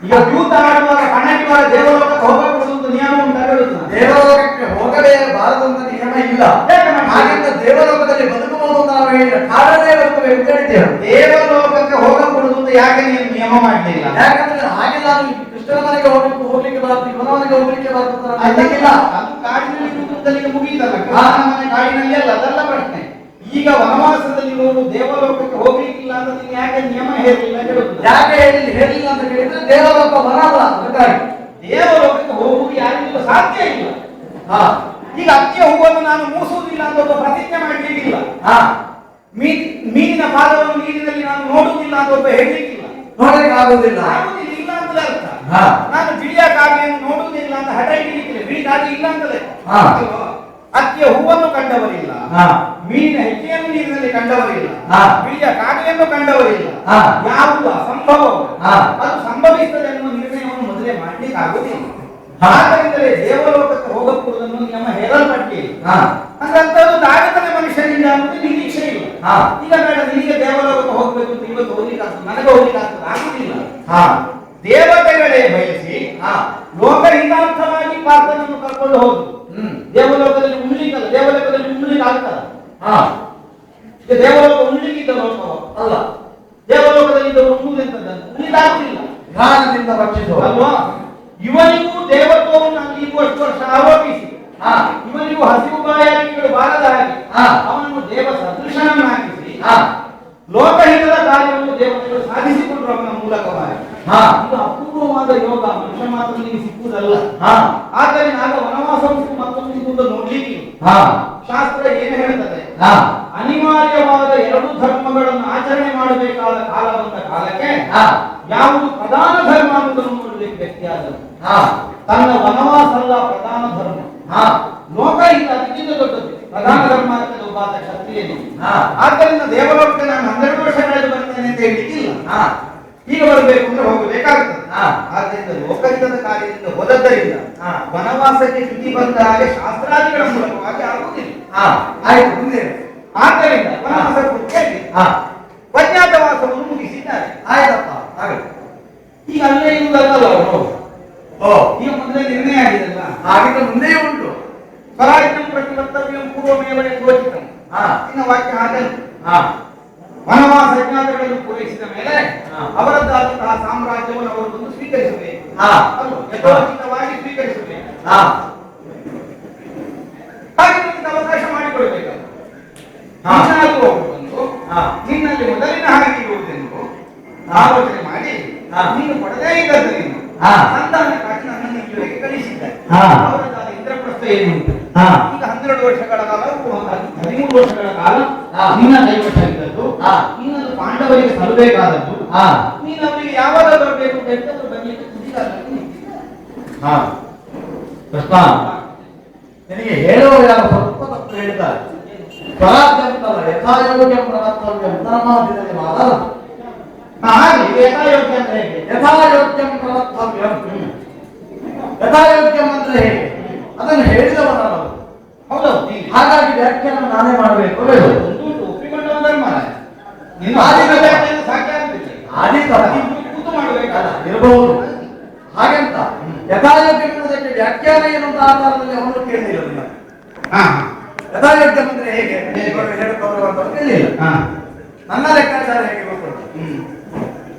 ಈಗ ಜೂತ ಆಡುವಾಗ ಕಣ್ಣಾಡಿವಾಗ ದೇವಲೋಕಕ್ಕೆ ಹೋಗಬೇಕು ಅಂತ ನಿಯಮ ಉಂಟು ಹೇಳುದು. ದೇವಲೋಕಕ್ಕೆ ಹೋಗಲೇಬಾರದು ಅಂತ ನಿಯಮ ಇಲ್ಲ. ಹಾಗಿಂತ ದೇವಲೋಕದಲ್ಲಿ ಬದುಕಬಹುದು ಅಂತ ನಾವು ಹೇಳಿದ್ರೆ ಕಾಡಲೇ ಬರ್ತವೆ ಅಂತ ಹೇಳ್ತೇವೆ. ದೇವಲೋಕಕ್ಕೆ ಹೋಗಕೂಡದು ಅಂತ ಯಾಕೆ ನೀವು ನಿಯಮ ಮಾಡಲಿಲ್ಲ? ಯಾಕಂದ್ರೆ ಹಾಗೆ ನಾನು ಕೃಷ್ಣನ ಮನೆಗೆ ಹೋಗ್ಲಿಕ್ಕೆ ಬಾರದು, ಇವನ ಮನೆಗೆ ಹೋಗ್ಲಿಕ್ಕೆ ಬಾರದು ಅದಕ್ಕಿಲ್ಲ. ಅದು ಕಾಡಿನಲ್ಲಿ ಇರುವುದಲ್ಲಿಗೆ ಮುಗಿಯಿತಲ್ಲ, ಕೃಷ್ಣನ ಮನೆ ಕಾಡಿನಲ್ಲಿ ಅಲ್ಲ, ಅದೆಲ್ಲ ಪ್ರಶ್ನೆ. ಈಗ ವನವಾಸದಲ್ಲಿ ದೇವಲೋಕಕ್ಕೆ ಹೋಗ್ಲಿಕ್ಕಿಲ್ಲ ಅಂತ ನೀವು ಯಾಕೆ ನಿಯಮ ಹೇಳಲಿಲ್ಲ ಹೇಳುದು? ಯಾಕೆ ಹೇಳಿಲ್ಲ ಅಂತ ಹೇಳಿದ್ರೆ ದೇವಲೋಕ ವನ ಅಲ್ಲ, ಅದಕ್ಕಾಗಿ ದೇವಲೋಕಕ್ಕೆ ಹೋಗುವುದು ಯಾರಿಗೂ ಸಾಧ್ಯ ಇಲ್ಲ. ಈಗ ಅತ್ತಿಯ ಹೂವನ್ನು ನಾನು ಮೂಸುವುದಿಲ್ಲ ಅಂತ ಒಬ್ಬ ಪ್ರತಿಜ್ಞೆ ಮಾಡಲಿಕ್ಕಿಲ್ಲ. ಮೀನಿನ ಪಾದವನ್ನು ನೀರಿನಲ್ಲಿ ನಾನು ನೋಡುವುದಿಲ್ಲ ಅಂತ ಒಬ್ಬ ಹೇಳಲಿಕ್ಕಿಲ್ಲ. ನೋಡಲಿಕ್ಕೆ ಆಗುವುದಿಲ್ಲ ಇಲ್ಲ ಅಂತ ಅರ್ಥ. ನಾನು ಬಿಳಿಯ ಕಾಗೆಯನ್ನು ನೋಡುವುದಿಲ್ಲ ಅಂತ ಹಠ ಹಿಡಿಲಿಕ್ಕಿಲ್ಲ. ಬಿಳಿ ಕಾಗೆ ಇಲ್ಲ ಅಂತಲೇ. ಅತ್ತಿಯ ಹೂವನ್ನು ಕಂಡವರಿಲ್ಲ, ಮೀನಿನ ಹೆಜ್ಜೆಯನ್ನು ನೀರಿನಲ್ಲಿ ಕಂಡವರಿಲ್ಲ, ಬಿಳಿಯ ಕಾಗೆಯನ್ನು ಕಂಡವರಿಲ್ಲ. ಯಾವುದು ಅಸಂಭವ ಅದು ಸಂಭವಿಸುತ್ತದೆ ಎನ್ನುವ ನಿರ್ಣಯವನ್ನು ಮೊದಲೇ ಮಾಡಲಿಕ್ಕೆ ಆಗುವುದಿಲ್ಲ. ಆದ್ದರಿಂದಲೇ ದೇವಲೋಕಕ್ಕೆ ಹೋಗಕೂಡದನ್ನು ನಿಯಮ ಹೇಳಲ್ಪಟ್ಟಿಲ್ಲ. ಅಂತದ್ದು ಆಗುತ್ತದೆ ಮನುಷ್ಯನಿಂದ ಅನ್ನೋದು ನಿರೀಕ್ಷೆ ಇಲ್ಲ. ಈಗ ಬೇಡ, ನಿನಗೆ ದೇವಲೋಕಕ್ಕೆ ಹೋಗ್ಬೇಕು ಅಂತ ಇವತ್ತು ಹೋಗ್ಲಿಕ್ಕೆ ಆಗ್ತದೆ, ನನಗೆ ಹೋಗ್ಲಿಕ್ಕೆ ಆಗ್ತದೆ, ಆಗುದಿಲ್ಲ. ದೇವತೆಗಳೇ ಬಯಸಿ ಲೋಕ ಹಿತಾರ್ಥವಾಗಿ ಪಾರ್ಥನನ್ನು ಕರ್ಕೊಂಡು ಹೋಗುದು. ದೇವಲೋಕದಲ್ಲಿ ಉಣ್ಲಿಕ್ಕಲ್ಲ, ದೇವಲೋಕದಲ್ಲಿ ಉಣ್ಲಿಕ್ಕೆ ಆಗ್ತದ? ಈಗ ದೇವಲೋಕ ಉಣ್ಲಿಕ್ಕಿದ್ದ ಲೋಕವ ಅಲ್ಲ. ದೇವಲೋಕದಲ್ಲಿ ಇದ್ದವರು ಉಣ್ಣುವುದೆಂತದ್ದು ಉಣ್ಲಿಕ್ಕಾಗುದಿಲ್ಲ, ಜ್ಞಾನದಿಂದ ಭಕ್ಷಿಸುವ ಅಲ್ವಾ? ಇವನಿಗೂ ದೇವತ್ವವನ್ನು ನಾನು ಇರುವಷ್ಟು ವರ್ಷ ಆರೋಪಿಸಿ ಇವನಿಗೂ ಹಸಿವು ಬಾಯಾರಿಕೆಗಳು ಬಾರದ ಹಾಗೆ ಅವನನ್ನು ದೇವ ಸದೃಶನನ್ನಾಗಿಸಿ ಲೋಕಹಿತದ ಕಾರ್ಯವನ್ನು ದೇವತೆಗಳು ಸಾಧಿಸಿಕೊಂಡ್ರು ಅವನ ಮೂಲಕವಾಗಿ. ಇದು ಅಪೂರ್ವವಾದ ಯೋಗ ಮನುಷ್ಯ ಮಾತ್ರದಲ್ಲಿ ಸಿಕ್ಕುವುದಲ್ಲ. ಆದ್ದರಿಂದ ಆಗ ವನವಾಸಕ್ಕೂ ಮತ್ತೊಂದು ಸಿಗುವುದು ನೋಡ್ಲಿಕ್ಕೆ ಶಾಸ್ತ್ರ ಏನು ಹೇಳ್ತದೆ? ಅನಿವಾರ್ಯವಾದ ಎರಡು ಧರ್ಮಗಳನ್ನು ಆಚರಣೆ ಮಾಡಬೇಕಾದ ಕಾಲ ಬಂದ ಕಾಲಕ್ಕೆ ಯಾವುದು ಪ್ರಧಾನ ಧರ್ಮ ಅನ್ನೋದನ್ನು ನೋಡಲಿಕ್ಕೆ ವ್ಯಕ್ತಿಯಾದರು. ತನ್ನ ವನವಾಸ ಅಲ್ಲ ಪ್ರಧಾನ ಧರ್ಮ, ಲೋಕಹಿತ ಅದಕ್ಕಿಂತ ದೊಡ್ಡದು. ಪ್ರಧಾನ ಧರ್ಮ ಆಗ್ತದೆ ಒಬ್ಬ ಕ್ಷತ್ರಿಯನಿಗೆ. ಆದ್ದರಿಂದ ದೇವಲೋಕಕ್ಕೆ ನಾನು 12 ವರ್ಷಗಳಲ್ಲಿ ಬರ್ತೇನೆ ಅಂತ ಹೇಳಿಕ್ಕಿಲ್ಲ. ಈಗ ಬರಬೇಕು ಅಂದ್ರೆ ಹೋಗಬೇಕಾಗ್ತದೆ. ಆದ್ದರಿಂದ ಲೋಕಹಿತದ ಕಾರ್ಯದಿಂದ ಹೋದದ್ದರಿಂದ ವನವಾಸಕ್ಕೆ ಚ್ಯುತಿ ಬಂದ ಹಾಗೆ ಶಾಸ್ತ್ರಾದಿಗಳ ಮೂಲಕವಾಗಿ ಆಗುವುದಿಲ್ಲ. ಆದ್ದರಿಂದ ವನವಾಸ ವನ್ಯಾತವಾಸವನ್ನು ಮುಗಿಸಿದ್ದಾರೆ. ಆಯ್ತಪ್ಪ, ಈಗ ಅಲ್ಲೇ ಇರುವುದಲ್ಲ ಅವರು. ಈಗ ಮೊದಲೇ ನಿರ್ಣಯ ಆಗಿದೆಲ್ಲ, ಹಾಗಿದ್ರೆ ಮುಂದೆಯೂ ಉಂಟು. ಸ್ವರಾಜ್ಯಂ ಪ್ರತಿವರ್ತವ್ಯಂ ಪೂರ್ವಮೇವ ಘೋಷಿತಂ. ಇನ್ನು ವಾಕ್ಯ ಹಾಗೆ ವನವಾಸ ಯಜ್ಞಾದಿಗಳನ್ನು ಪೂರೈಸಿದ ಮೇಲೆ ಅವರದ್ದಾದಂತಹ ಸಾಮ್ರಾಜ್ಯವನ್ನು ಅವರು ಬಂದು ಸ್ವೀಕರಿಸಬೇಕು, ಯಥೋಚಿತವಾಗಿ ಸ್ವೀಕರಿಸಬೇಕು. ಹಾಗೆ ಅವಕಾಶ ಮಾಡಿಕೊಡ್ಬೇಕು. ನಿನ್ನಲ್ಲಿ ಮೊದಲಿನ ಹಾಗೆ ಇರುವುದೆಂದು ಆಲೋಚನೆ ಮಾಡಿ ನೀನು ಕೊಡದೇ ಇದ್ದದ್ದರಿಂದ ಸಂತಾನಕ್ಕಾಗಿ ನನ್ನನ್ನು ಇಲ್ಲಿವರೆಗೆ ಕಳಿಸಿದ್ದಾರೆ. ಅವರದ್ದಾದ ಇಂದ್ರಪ್ರಸ್ಥ ಏನುಂಟು ಈಗ 12 ವರ್ಷಗಳ ಕಾಲ 13 ವರ್ಷಗಳ ಕಾಲ ನಿನ್ನ ಕೈವಶ ಇದ್ದದ್ದು, ಇನ್ನೊಂದು ಪಾಂಡವರಿಗೆ ಸಲ್ಲಬೇಕಾದದ್ದು. ನೀನು ಅವರಿಗೆ ಯಾವಾಗ ಬರಬೇಕು ಅಂತ ಹೇಳಿದ್ರೆ ಬರಲಿಕ್ಕೆ ಕೃಷ್ಣ ನಿನಗೆ ಹೇಳುವ ಯಾರು ಸ್ವಲ್ಪ ತಪ್ಪು ಹೇಳ್ತಾರೆ. ಸ್ವರಾಜ್ಯಂತಲ್ಲ ಯಥಾಯೋಗ್ಯಂ ಪ್ರವರ್ತವ್ಯಂ ಧರ್ಮಾದಿನಲ್ಲಿ ಮಾತಲ್ಲ. ಯಥಾಯೋಗ್ಯ ಅಂದ್ರೆ ಹೇಗೆ? ಯಥಾಯೋಗ್ಯಂ ಪ್ರವರ್ತವ್ಯಂ, ಯಥಾಯೋಗ್ಯಂ ಅಂದ್ರೆ ಹೇಗೆ ಅದನ್ನು ಹೇಳಿದವ ನಾನು. ಹೌದೌದು. ಹಾಗಾಗಿ ವ್ಯಾಖ್ಯಾನ ನಾನೇ ಮಾಡಬೇಕು. ಒಪ್ಪಿಕೊಂಡವ ಧರ್ಮ ಇರಬಹುದು. ಹಾಗೆಂತ ಯಥಾಯೋಗ್ಯಕ್ಕೆ ವ್ಯಾಖ್ಯಾನ ಏನು ಅಂತ ಆಧಾರದಲ್ಲಿ ಅವನು ಕೇಳಿಲ್ಲ. ಯಥಾಯೋಗ್ಯ ಅಂದ್ರೆ ಹೇಗೆ ಕೇಳಿಲ್ಲ. ನನ್ನ ಲೆಕ್ಕಾಚಾರ ಹೇಗೆ ಗೊತ್ತುಂಟು.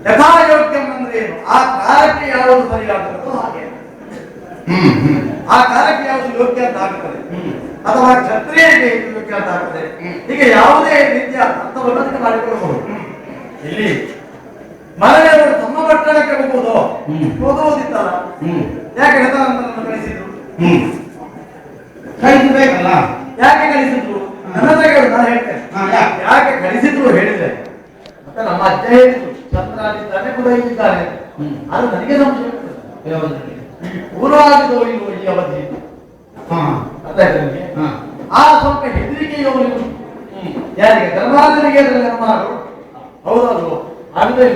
ಯಥಾಯೋಗ್ಯಂ ಅಂದ್ರೆ ಏನು? ಆ ಕಾಲಕ್ಕೆ ಯಾವುದು ಸರಿಯಾಗುತ್ತೋ ಹಾಗೆ, ಆ ಕಾಲಕ್ಕೆ ಯಾವುದು ಯೋಗ್ಯ ಅಂತ ಆಗ್ತದೆ ಅಥವಾ ಕ್ಷತ್ರಿಯರಿಗೆ ಯೋಗ್ಯ ಅಂತ ಆಗ್ತದೆ. ಹೀಗೆ ಯಾವುದೇ ರೀತಿಯ ಅರ್ಥವನ್ನು ಅದಕ್ಕೆ ಮಾಡಿಕೊಳ್ಳಬಹುದು. ಇಲ್ಲಿ ಮರಳಿಯವರು ತಮ್ಮ ಪಟ್ಟಣಕ್ಕೆ ಹೋಗುವುದು ಹೋಗುವುದಿತ್ತಲ್ಲ, ಯಾಕೆ ಹೆಸರನ್ನು ಕಳಿಸಿದ್ರು? ಕಳಿಸಬೇಕಲ್ಲ. ಯಾಕೆ ಕಳಿಸಿದ್ರು? ನನ್ನ ನಾನು ಹೇಳ್ತೇನೆ ಯಾಕೆ ಕಳಿಸಿದ್ರು ಹೇಳಿದ್ರೆ. ಮತ್ತೆ ನಮ್ಮ ಅಜ್ಜ ಹೇಳಿದ್ರು ಚಂದ್ರಾಗಿದ್ದಾನೆ ಕೂಡ ಇಲ್ಲಿದ್ದಾನೆ. ಅದು ನನಗೆ ಸಂಶಯ ಪೂರ್ವಾದಿದವರು ಈ ಅವಧಿ ಆ ಸ್ವಲ್ಪ ಹೆದರಿಕೆ ಯೋಗನಿಗೂ ಯಾರಿಗೆ ಧರ್ಮರಾಜನಿಗೆ ಧರ್ಮಾರು ಹೌದದು ಆಗಿದೆ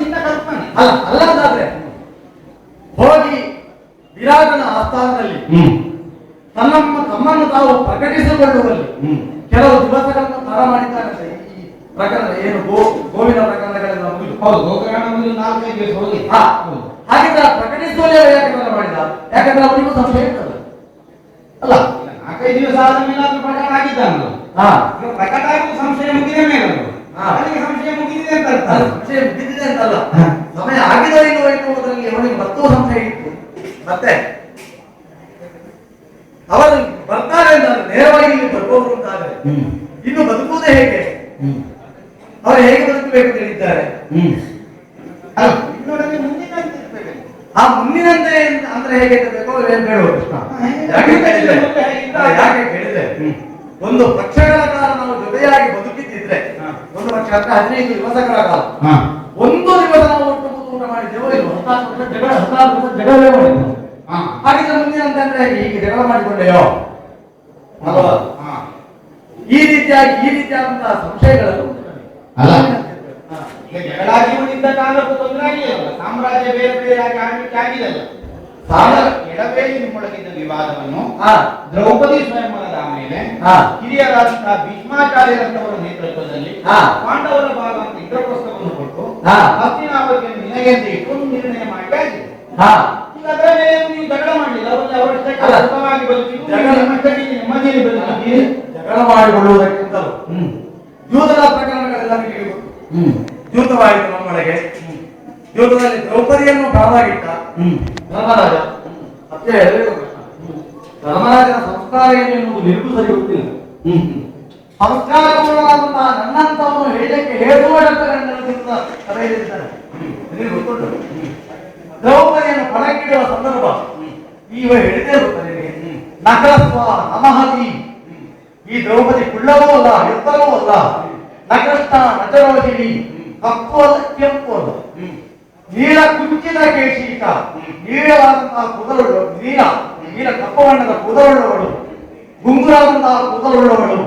ನಿನ್ನ ಕಲ್ಪನೆ ಅಲ್ಲ. ಅಲ್ಲಂತಾದ್ರೆ ಹೋಗಿ ವಿರಾಟನ ಆಸ್ಥಾನದಲ್ಲಿ ತಮ್ಮನ್ನು ತಾವು ಪ್ರಕಟಿಸಿಕೊಳ್ಳುವಲ್ಲಿ ಕೆಲವು ದಿವಸಗಳನ್ನು ತರ ಮಾಡಿದ್ದಾರೆ. ಈ ಪ್ರಕರಣ ಏನು ಗೋವಿನ ಪ್ರಕರಣಗಳೆಲ್ಲ ಮುಗಿದು ಹೌದು, ಗೋಕರ್ಣ ಮುಗಿದು 4-5 ದಿವಸ ಹೋಗಿ. ಹಾಗಿದ್ರೆ ಪ್ರಕಟಿಸುವಲ್ಲಿ ಯಾಕೆ ಮಾಡಿದ? ಯಾಕಂದ್ರೆ ಅವನಿಗೂ ಸಂಶಯ ಇರ್ತದೆ ಅಲ್ಲ. 4-5 ದಿವಸ ಆದ್ಮೇಲೆ ಅದು ಪ್ರಕಟ ಆಗಿದ್ದಾನಲ್ಲ. ಪ್ರಕಟ ಆಗಿ ಸಂಶಯ ಮುಗಿದ ಮೇಲೆ ಅವನಿಗೆ ಸಂಶಯ ಮುಗಿದಿದೆ ಅಂತ ಅರ್ಥ. ಸಂಶಯ ಮುಗಿದಿದೆ ಅಂತಲ್ಲ, ಸಮಯ ಆಗಿದೋ ಇಲ್ಲೋ ಎನ್ನುವುದರಲ್ಲಿ ಅವನಿಗೆ ಮತ್ತೂ ಸಂಶಯ ಇತ್ತು. ಮತ್ತೆ ಅವರು ಬರ್ತಾರೆ ಅಂತಾರೆ, ನೇರವಾಗಿ ಇಲ್ಲಿ ಬರುವವರು ಅಂತಾರೆ. ಇನ್ನು ಬದುಕುವುದೇ ಹೇಗೆ? ಅವರು ಹೇಗೆ ಬದುಕಬೇಕು ಹೇಳಿದ್ದಾರೆ? ಆ ಮುಂದಿನಂತೆ ಅಂದ್ರೆ ಹೇಗೆ ಇರಬೇಕು ಬೇಡ ಕೃಷ್ಣ? ಯಾಕೆ ಕೇಳಿದ್ರೆ, ಒಂದು ಪಕ್ಷಗಳ ಕಾಲ ನಾವು ಜೊತೆಯಾಗಿ ಬದುಕಿದ್ದಿದ್ರೆ, ಒಂದು ಪಕ್ಷ ಅಂದ್ರೆ 15 ದಿವಸಗಳ ಕಾಲ, ಒಂದು ದಿವಸ ನಾವು ಒಟ್ಟು ಊಟ ಮಾಡಿದ್ದೇವೋ ಇಲ್ವೋ? 14 ವರ್ಷ ಜಗಳವೇ ಮಾಡಿದ್ದೆವು. ಹಾಗಿದ್ರೆ ಮುಂದಿನಂತೆ ಅಂದ್ರೆ ಹೀಗೆ ಜಗಳ ಮಾಡಿಕೊಂಡೆಯೋ ಅಲ್ವಾ? ಈ ರೀತಿಯಾದಂತಹ ಸಂಶಯಗಳನ್ನು ಅಲ್ಲ, ಜಗಳಾಗಿ ಉಳಿದ ಕಾಲಕ್ಕೂ ತೊಂದರೆ ಆಗಿಲ್ಲ. ಸಾಮ್ರಾಜ್ಯ ಬೇರೆ ಬೇರೆ ಆಗಿ ಆಡಲಿಕ್ಕೆ ಆಗಿದಲ್ಲ. ಎಡಬೇಲಿ ನಿಮ್ಮೊಳಗಿದ್ದ ವಿವಾದವನ್ನು ದ್ರೌಪದಿ ಸ್ವಯಂವರದ ಮೇಲೆ ಹಿರಿಯರಾದ ಭೀಷ್ಮಾಚಾರ್ಯರಂತವರ ನೇತೃತ್ವದಲ್ಲಿ ಪಾಂಡವರ ಭಾಗ ಅಂತ ಇಂದ್ರಪ್ರಸ್ಥವನ್ನು ಕೊಟ್ಟು ಹಸ್ತಿನಾವತಿಯನ್ನು ನಿನಗೆ ಅಂತ ಇಟ್ಟು ನಿರ್ಣಯ ಮಾಡಿ ಆಗಿದೆ. ಈಗ ಅದರ ಮೇಲೆ ನೀವು ಜಗಳ ಮಾಡಲಿಲ್ಲ. ಅವರಷ್ಟಕ್ಕೆ ಸುಖವಾಗಿ ಬದುಕಿದ್ದು, ನಿಮ್ಮಷ್ಟಕ್ಕೆ ನೆಮ್ಮದಿಯಲ್ಲಿ ಬದುಕಿದ್ದೀರಿ. ಜಗಳ ಮಾಡಿಕೊಳ್ಳುವುದಕ್ಕಿಂತಲೂ ಯೂದದ ಪ್ರಕರಣಗಳೆಲ್ಲ ನಿಮಗೆ ಗೊತ್ತು. ಯೂತವಾಯಿತು ನಮ್ಮೊಳಗೆ. ಯೂತದಲ್ಲಿ ದ್ರೌಪದಿಯನ್ನು ಪ್ರಾಣವಾಗಿಟ್ಟ ಧರ್ಮರಾಜ. ಮತ್ತೆ ಹೇಳಬೇಕು ಕೃಷ್ಣ, ಧರ್ಮರಾಜನ ಸಂಸ್ಕಾರ ಏನು ಎನ್ನುವುದು ನಿನಗೂ ಸರಿ ಗೊತ್ತಿಲ್ಲ. ಸಂಸ್ಕಾರಪೂರ್ಣವಾದಂತಹ ನನ್ನಂತವನು ಹೇಳಕ್ಕೆ ಹೇಳುವ ಶಬ್ದಗಳಿಂದ ಸಭೆಯಲ್ಲಿದ್ದಾನೆ. ನಿನಗೆ ಗೊತ್ತುಂಟು ದ್ರೌಪದಿಯನ್ನು ಪಣಕ್ಕಿಡುವ ಸಂದರ್ಭ ಈಗ ಹೇಳಿದೇ ಗೊತ್ತಾ ನಿನಗೆ? ನಕರಸ್ವ ನಮಹತಿ. ಈ ದ್ರೌಪದಿ ಕುಳ್ಳವೂ ಅಲ್ಲ, ಎತ್ತರವೂ ಅಲ್ಲ, ನಕೃಷ್ಟ ನಚರೋಹಿಣಿ, ಕಪ್ಪು ಅಲ್ಲ, ಕೆಂಪು ಅಲ್ಲ, ನೀಲ ಕುಂಚಿತ ಕೇಶೀಕ, ನೀಳವಾದಂತಹ ಕೂದಲುಳ್ಳವಳು, ನೀಲ ಕಪ್ಪು ಬಣ್ಣದ ಕೂದಲುಳ್ಳವಳು, ಗುಂಗುರಾದಂತಹ ಕೂದಲುಳ್ಳವಳು.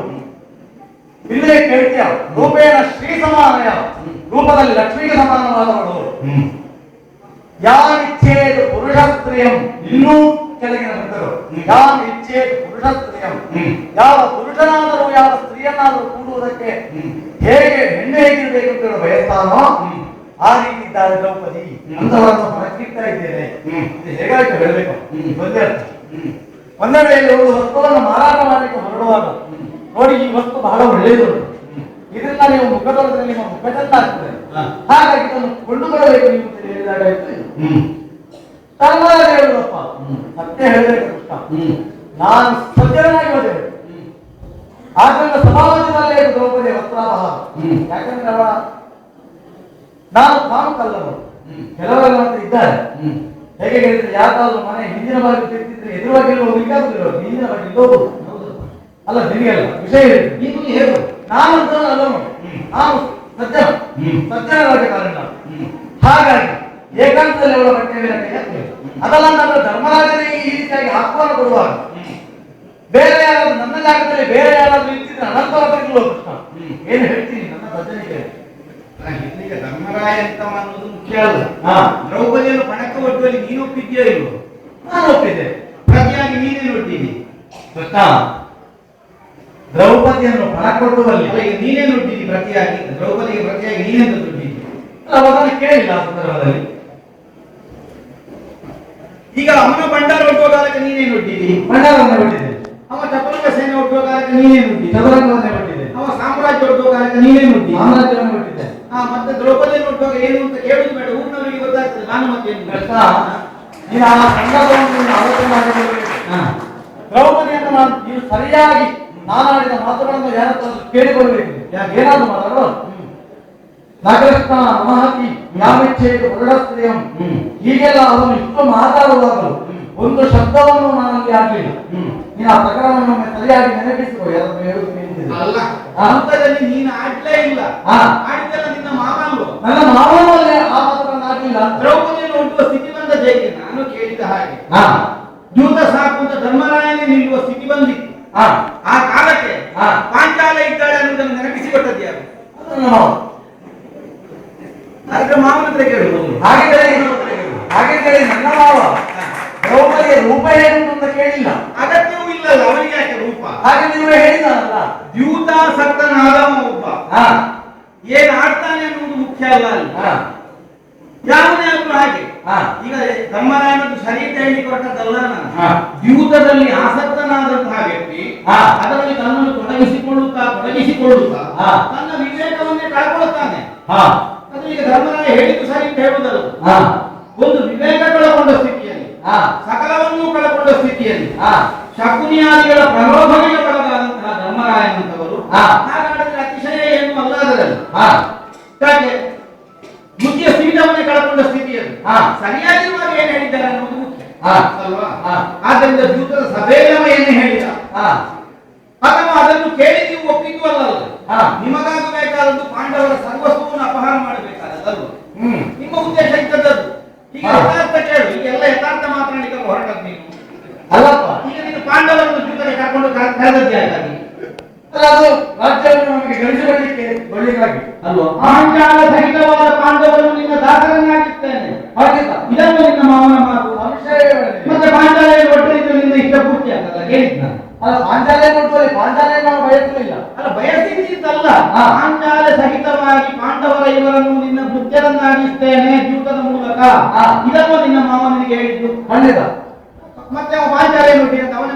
ಇಲ್ಲೇ ಕೇಳ್ತೀಯ, ರೂಪೇಣ ಶ್ರೀ ಸಮಾನಯ, ರೂಪದಲ್ಲಿ ಲಕ್ಷ್ಮಿಗೆ ಸಮಾನವಾದವಳು. ಯಾನಿಚ್ಛೇದ ಪುರುಷ ಸ್ತ್ರೀಯಂ, ಇನ್ನೂ ಕೆಳಗಿನ ಬಂದರು, ಯಾನಿಚ್ಛೇದ ಪುರುಷ ಸ್ತ್ರೀಯಂ, ಯಾವ ಪುರುಷನಾದರೂ ಯಾವ ಸ್ತ್ರೀಯನ್ನಾದರೂ ಕೂಡುವುದಕ್ಕೆ ಹೇಗೆ ಹೆಣ್ಣು ಹೇಗಿರಬೇಕು ಅಂತ ಹೇಳಿ ಬಯಸ್ತಾನೋ ಆ ರೀತಿ ಇದ್ದಾರೆ ದ್ರೌಪದಿ. ಅಂತವರನ್ನು ಮನಕ್ಕಿಡ್ತಾ ಇದ್ದೇನೆ. ಹೇಗಾಯ್ತು ಹೇಳಬೇಕು? ಒಂದೇ ಅರ್ಥ. ಒಂದೇ ವೇಳೆ ಒಂದು ವಸ್ತುವನ್ನು ಮಾರಾಟ ಮಾಡಲಿಕ್ಕೆ ಹೊರಡುವಾಗ ನೋಡಿ, ಈ ವಸ್ತು ಬಹಳ ಒಳ್ಳೆಯದು, ಇದರಿಂದ ನೀವು ಮುಖ ತೊಳೆದ್ರೆ ನಿಮ್ಮ ಮುಖ ಚಂದ ಆಗ್ತದೆ, ಹಾಗಾಗಿ ಇದನ್ನು ಕೊಂಡುಕೊಳ್ಳಬೇಕು ನೀವು ಅಂತ ಹೇಳಿದಾಗ ಧರ್ಮರಾಜ ಹೇಳುದಪ್ಪ, ಸತ್ಯ ಹೇಳಬೇಕು ಕೃಷ್ಣ, ನಾನು ಸಜ್ಜನಾಗಿ ಹೋದೆ. ಆದ್ರಿಂದ ಸಮಾಜದಲ್ಲೇ ದ್ರೌಪದಿ ವಸ್ತ್ರಾಪಹಾರ. ಯಾಕಂದ್ರೆ ಅವಳ ನಾನು ಕಲ್ಲರು, ಕೆಲವರೆಲ್ಲ ಅಂತ ಇದ್ದಾರೆ. ಹೇಗೆ ಹೇಳಿದ್ರೆ, ಯಾಕಾದ್ರೂ ಮನೆ ಹಿಂದಿನ ಬಾಗಿಲು ತೆಗೆದಿದ್ರೆ ಎದುರು ಬಾಗಿಲು ಹೋಗ್ಲಿಕ್ಕೆ ಆಗುದಿಲ್ಲ, ಹಿಂದಿನ ಬಾಗಿಲು ಹೋಗುದು ಅಲ್ಲ. ನಿನಗೆಲ್ಲ ವಿಷಯ ಹೇಳು, ನಾನು ಅಂತ ಅಲ್ಲ ನೋಡಿ, ನಾನು ಸಜ್ಜನರಾದ ಕಾರಣ. ಹಾಗಾಗಿ ಏಕಾಂತದಲ್ಲಿ ಅವಳ ಬಟ್ಟೆ ಅದಲ್ಲ. ನನ್ನ ಧರ್ಮರಾಜನಿಗೆ ಈ ರೀತಿಯಾಗಿ ಆಹ್ವಾನ ಕೊಡುವಾಗ ಬೇರೆ ಯಾರಾದ್ರೂ ನನ್ನ ಜಾಗದಲ್ಲಿ ಬೇರೆ ಯಾರಾದ್ರೂ ಇರ್ತಿದ್ರೆ ಅನಂತರ ಕೃಷ್ಣ ಏನು ಹೇಳ್ತೀನಿ ನನ್ನ ಸಜ್ಜನಿಗೆ. ಈಗ ಧರ್ಮರಾಯ ಅಂತ ಅನ್ನೋದು ಮುಖ್ಯ ಅಲ್ಲ. ದ್ರೌಪದಿಯನ್ನು ಪಣಕ್ಕೆ ಒಟ್ಟುವಲ್ಲಿ ನೀನು ಒಪ್ಪಿದ್ಯೋ ಇಲ್ವೋ? ನಾನು ಒಪ್ಪಿದ್ದೆ. ಪ್ರತಿಯಾಗಿ ನೀನೇನು ಒಟ್ಟಿದ್ದಿ ಕೃಷ್ಣ? ದ್ರೌಪದಿಯನ್ನು ಪಣ ಕೊಡುವಲ್ಲಿ ಈಗ ನೀನೇನು ಒಟ್ಟಿದ್ದಿ ಪ್ರತಿಯಾಗಿ? ದ್ರೌಪದಿಗೆ ಪ್ರತಿಯಾಗಿ ನೀನೆಂತ ದುಡ್ಡಿದ್ದಿ? ಅವರನ್ನು ಕೇಳಿಲ್ಲ ಆ ಸಂದರ್ಭದಲ್ಲಿ. ಈಗ ಅವನ ಭಂಡಾರ ಒಟ್ಟುವ ಕಾಲಕ್ಕೆ ನೀನೇನು ಒಟ್ಟಿದ್ದಿ? ಭಂಡಾರವನ್ನೇ ಒಟ್ಟಿದ್ದೆ. ಅವ ಚತುರಂಗ ಸೇನೆ ಒಟ್ಟುವ ಕಾಲಕ್ಕೆ ನೀನೇನು ಒಟ್ಟಿ? ಚತುರಂಗವನ್ನೇ ಒಟ್ಟಿದ್ದೆ. ಅವ ಸಾಮ್ರಾಜ್ಯ ಒಟ್ಟುವ ಕಾಲಕ್ಕೆ ನೀನೇನು ಒಟ್ಟಿ? ಸಾಮ್ರಾಜ್ಯವನ್ನು ಒಟ್ಟಿದ್ದೆ. ಮತ್ತೆ ದ್ರೌಪದಿಯನ್ನು ಒಟ್ಟುವಾಗ ಏನು ಅಂತ ಕೇಳುದು ಬೇಡ, ಊರಿನವರಿಗೆ ಗೊತ್ತಾಗ್ತದೆ. ನಾನು ಮತ್ತೆ ಕೃಷ್ಣ, ನೀನು ಆ ಸಂದರ್ಭವನ್ನು ಆಲೋಚನೆ ಮಾಡಿಕೊಳ್ಳಬೇಕು. ದ್ರೌಪದಿಯನ್ನು ನೀನು ಸರಿಯಾಗಿ ನಾನಾಡಿದ ಮಾತುಗಳನ್ನು ಯಾರತ್ರ ಕೇಳಿಕೊಳ್ಳಬೇಕು. ಏನಾದ್ರು ಮಾತಾಡೋ ನಕೃಷ್ಣ ಮಹತಿ ಯಾಮಿಚ್ಛೇದು ಪುರುಷಸ್ತ್ರೀಯಂ, ಹೀಗೆಲ್ಲ ಅವನು ಇಷ್ಟು ಮಾತಾಡುವಾಗಲೂ ಒಂದು ಶಬ್ದವನ್ನು ನಾನಲ್ಲಿ ಆಗಲಿಲ್ಲ. ನೀನು ಆ ಪ್ರಕರಣವನ್ನು ಸರಿಯಾಗಿ ನೆನಪಿಸಿಕೋ. ಅಲ್ಲ, ಹಂತದಲ್ಲಿ ನೀನು ಆಡ್ಲೇ ಇಲ್ಲ. ಆಡಿದ್ದೆಲ್ಲ ನಿನ್ನ ಮಾವ ಅಲ್ವ? ನನ್ನ ಮಾವನಲ್ಲೇ ಆ ಮಾತನ್ನು ಆಗಲಿಲ್ಲ. ದ್ರೌಪದಿಯನ್ನು ಒಟ್ಟುವ ಸ್ಥಿತಿ ಬಂದ ಹೇಗೆ? ನಾನು ಕೇಳಿದ ಹಾಗೆ ಜೂತ ಸಾಕು ಅಂತ ಧರ್ಮರಾಯನೇ ನಿಲ್ಲುವ ಸ್ಥಿತಿ ಬಂದಿತ್ತು. ಆ ಕಾಲಕ್ಕೆ ಪಾಂಚಾಲ ಇದ್ದಾಳೆ ಅನ್ನುವುದನ್ನು ನೆನಪಿಸಿಕೊಟ್ಟದ್ದು ಯಾರು? ಅದಕ್ಕೆ ಮಾವನ ಹತ್ರ ಕೇಳುವುದು. ಹಾಗಿದ್ದರೆ ನನ್ನ ಮಾವ ದ್ರೌಪದಿಯ ರೂಪ ಏನು ಅಂತ ಕೇಳಿಲ್ಲ. ಅಗತ್ಯವೂ ಇಲ್ಲಲ್ಲ, ಅವನಿಗೆ ಯಾಕೆ ರೂಪ? ಹಾಗೆ ನೀವು ಹೇಳಿದಲ್ಲ, ದ್ಯೂತಾಸಕ್ತನಾದವ ಒಬ್ಬ ಏನ್ ಆಡ್ತಾನೆ ಅನ್ನುವುದು ಮುಖ್ಯ ಅಲ್ಲ ಅಲ್ಲಿ. ಯಾವುದೇ ಆದ್ರೂ ಹಾಗೆ. ಈಗ ಧರ್ಮರಾಯನದ್ದು ಸರಿ ಅಂತ ಹೇಳಿ ಕೊಟ್ಟದ್ದಲ್ಲ ನಾನು. ದ್ಯೂತದಲ್ಲಿ ಆಸಕ್ತನಾದಂತಹ ವ್ಯಕ್ತಿ ಅದರಲ್ಲಿ ತನ್ನನ್ನು ತೊಡಗಿಸಿಕೊಳ್ಳುತ್ತಾ ತನ್ನ ವಿವೇಕವನ್ನೇ ಕಳ್ಕೊಳ್ಳುತ್ತಾನೆ. ಅದು ಈಗ ಧರ್ಮರಾಯ ಹೇಳಿದ್ದು ಸರಿ ಅಂತ ಹೇಳುವುದಲ್ಲ. ಒಂದು ವಿವೇಕ ಕಳಕೊಂಡ ಸ್ಥಿತಿಯಲ್ಲಿ, ಸಕಲವನ್ನೂ ಕಳಕೊಂಡ ಸ್ಥಿತಿಯಲ್ಲಿ, ಶಕುನಿಯಾದಿಗಳ ಪ್ರಲೋಭನೆಗೆ ಒಳಗಾದಂತಹ ಧರ್ಮರಾಯನಂತವರು ಹಾಗಾದರೆ ಅತಿಶಯ ಏನು ಅಲ್ಲ ಅದರಲ್ಲಿ. ಹಾಗೆ ಬುದ್ಧಿಯ ಸ್ಥಿಮಿತವನ್ನೇ ಕಳಕೊಂಡ ಸ್ಥಿತಿಯಲ್ಲಿ ಸರಿಯಾಗಿರುವಾಗ ಏನು ಹೇಳಿದ್ದಾರೆ ಅನ್ನೋದು ಮುಖ್ಯ ಅಲ್ವಾ? ಆದ್ದರಿಂದ ದ್ಯೂತದ ಸಭೆಯವ ಏನು ಹೇಳಿದ ಅಥವಾ ಅದನ್ನು ಕೇಳಿ ನೀವು ಒಪ್ಪಿದ್ದು ಅಲ್ಲ. ನಿಮಗಾಗಬೇಕಾದದ್ದು ಪಾಂಡವರ ಸರ್ವಸ್ವವನ್ನು ಅಪಹಾರ ಮಾಡಬೇಕಾದದ್ದು. ನಿಮ್ಮ ಉದ್ದೇಶ ಇದ್ದದ್ದು. ಈಗ ಯಥಾರ್ಥ ಕೇಳು, ಈಗೆಲ್ಲ ಯಥಾರ್ಥ ಮಾತನಾಡಿಕೊಂಡು ಹೊರಟದ್ದು ನೀನು ಅಲ್ಲಪ್ಪ. ಈಗ ನೀನು ಪಾಂಡವರನ್ನು ದ್ಯೂತಕ್ಕೆ ಕರ್ಕೊಂಡು ಕರೆದದ್ದೇ ಆಗಿ ಅದು ರಾಜ್ಯವನ್ನು ನಮಗೆ ಗಳಿಸಿಕೊಳ್ಳಿಕ್ಕಾಗಿ ಅಲ್ವಾ? ಪಾಂಚಾಲ ಸಹಿತವಾದ ಪಾಂಡವರನ್ನು ನಿನ್ನ ದಾಸರನ್ನಾಗಿರ್ತೇನೆ. ಇದನ್ನು ನಿನ್ನ ಮಾವನ ಮಾತು. ಮತ್ತೆ ಪಾಂಚಾಲ ಒಟ್ಟರಿದ್ದು ನಿನ್ನ ಇಷ್ಟ ಪೂರ್ತಿ ಆಗ್ತದ ಹೇಳಿದ್ನ. ಅಲ್ಲ, ಪಾಂಚಾಲ ನೋಡುವಲ್ಲಿ ಪಾಂಚಾಲ ನಾವು ಬಯಸಲಿಲ್ಲ. ಅಲ್ಲ, ಬಯಸಿದ್ದಲ್ಲ. ಪಾಂಚಾಲ ಸಹಿತವಾಗಿ ಪಾಂಡವರ ಇವರನ್ನು ನಿನ್ನ ಬುದ್ಧರನ್ನಾಗಿಸ್ತೇನೆ ದ್ಯೂತದ ಮೂಲಕ. ಇದನ್ನು ನಿನ್ನ ಮಾವನಿಗೆ ಹೇಳಿದ್ದು ಖಂಡಿತ. ಮತ್ತೆ ಪಾಂಚಾಲ ನೋಡಿದಂತ ಅವನ